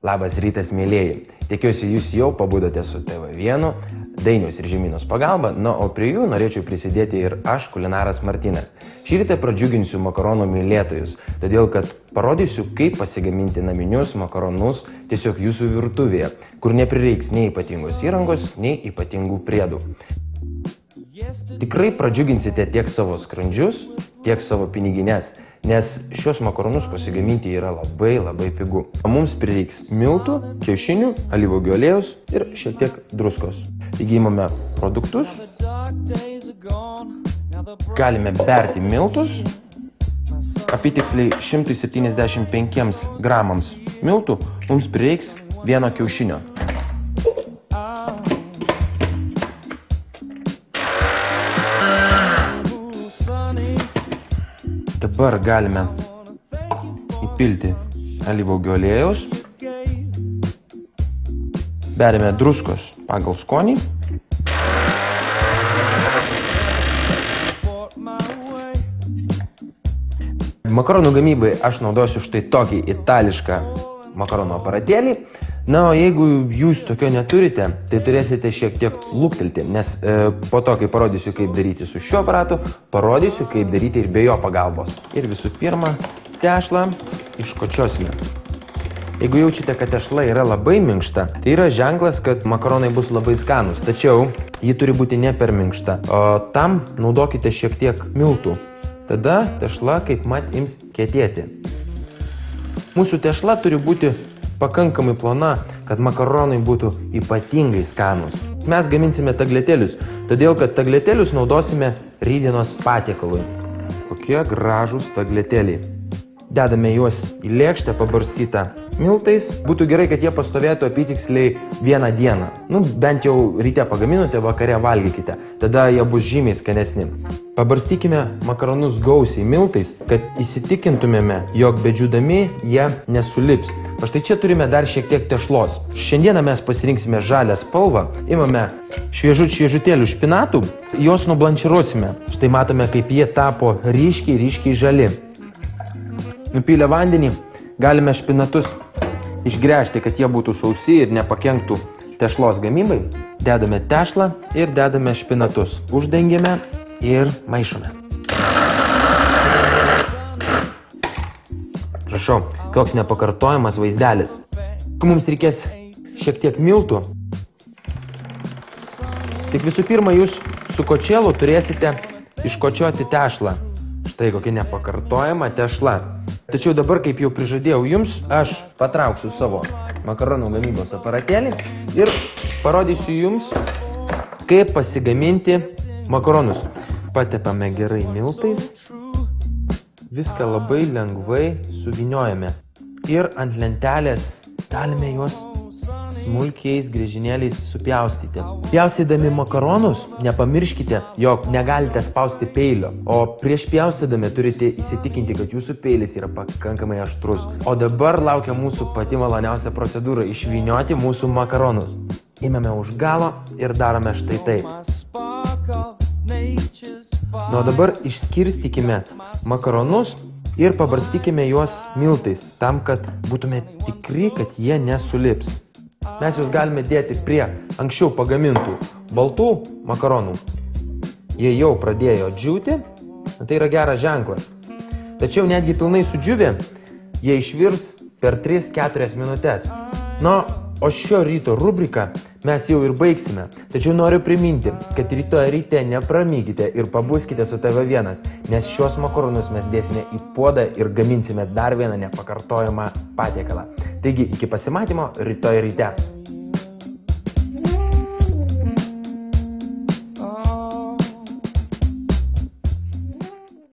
Labas rytas, mėlėjai. Tikiuosi, jūs jau pabudote su TV1, Dainiaus ir Žemynos pagalba, o prie jų norėčiau prisidėti ir aš, kulinaras Martynas. Šį rytą pradžiuginsiu makaronų mylėtojus, todėl kad parodysiu, kaip pasigaminti naminius makaronus tiesiog jūsų virtuvėje, kur neprireiks nei ypatingos įrangos, nei ypatingų priedų. Tikrai pradžiuginsite tiek savo skrandžius, tiek savo pinigines, nes šios makaronus pasigaminti yra labai pigu. Mums prireiks miltų, kiaušinių, alyvuogių aliejaus ir šiek tiek druskos. Taigi imame produktus, galime berti miltus, apytiksliai 175 gramams miltų mums prireiks vieno kiaušinio. Dabar galime įpilti alyvuogių aliejaus, berime druskos pagal skonį, makaronų gamybai aš naudosiu štai tokį itališką makaronų aparatėlį. O jeigu jūs tokio neturite, tai turėsite šiek tiek luktelti, nes po to, kai parodysiu, kaip daryti su šiuo aparatu, parodysiu, kaip daryti ir be jo pagalbos. Ir visų pirma, tešlą iškočiosime. Jeigu jaučiate, kad tešla yra labai minkšta, tai yra ženklas, kad makaronai bus labai skanūs, tačiau ji turi būti ne per minkšta, o tam naudokite šiek tiek miltų. Tada tešla kaip mat ims kietėti. Mūsų tešla turi būti pakankamai plona, kad makaronai būtų ypatingai skanūs. Mes gaminsime tagletėlius, todėl kad tagletėlius naudosime rytdienos patiekalui. Kokie gražūs tagletėliai. Dedame juos į lėkštę pabarstytą miltais. Būtų gerai, kad jie pastovėtų apytiksliai vieną dieną. Bent jau ryte pagaminote, vakare valgykite. Tada jie bus žymiai skanesni. Pabarstykime makaronus gausiai miltais, kad įsitikintumėme, jog bedžiūdami jie nesulips. Štai čia turime dar šiek tiek tešlos. Šiandieną mes pasirinksime žalią spalvą. Imame šviežutėlių špinatų, juos nublanširuosime. Štai matome, kaip jie tapo ryškiai žali. Nupylę vandenį, galime špinatus išgręžti, kad jie būtų sausi ir nepakenktų tešlos gamybai. Dedame tešlą ir dedame špinatus. Uždengiame ir maišome. Prašau, koks nepakartojamas vaizdelis. Mums reikės šiek tiek miltų. Tik visų pirma, jūs su kočėlu turėsite iškočioti tešlą. Štai kokia nepakartojama tešla. Tačiau dabar, kaip jau prižadėjau jums, aš patrauksiu savo makaronų gamybos aparatėlį ir parodysiu jums, kaip pasigaminti makaronus. Patepame gerai miltais, viską labai lengvai suvyniojame ir ant lentelės galime juos smulkiais griežinėliais supjaustyti. Pjaustydami makaronus nepamirškite, jog negalite spausti peilio, o prieš pjaustydami turite įsitikinti, kad jūsų peilis yra pakankamai aštrus. O dabar laukia mūsų pati maloniausia procedūra – išvynioti mūsų makaronus. Imame už galo ir darome štai taip. O dabar išskirstykime makaronus ir pabarstykime juos miltais, tam, kad būtume tikri, kad jie nesulips. Mes juos galime dėti prie anksčiau pagamintų baltų makaronų. Jie jau pradėjo džiūti, tai yra geras ženklas. Tačiau netgi pilnai sudžiūvę, jie išvirs per 3-4 minutės. O šio ryto rubriką mes jau ir baigsime. Tačiau noriu priminti, kad rytoj ryte nepramykite ir pabuskite su TV1, nes šios makaronus mes dėsime į puodą ir gaminsime dar vieną nepakartojamą patiekalą. Taigi, iki pasimatymo rytoj ryte.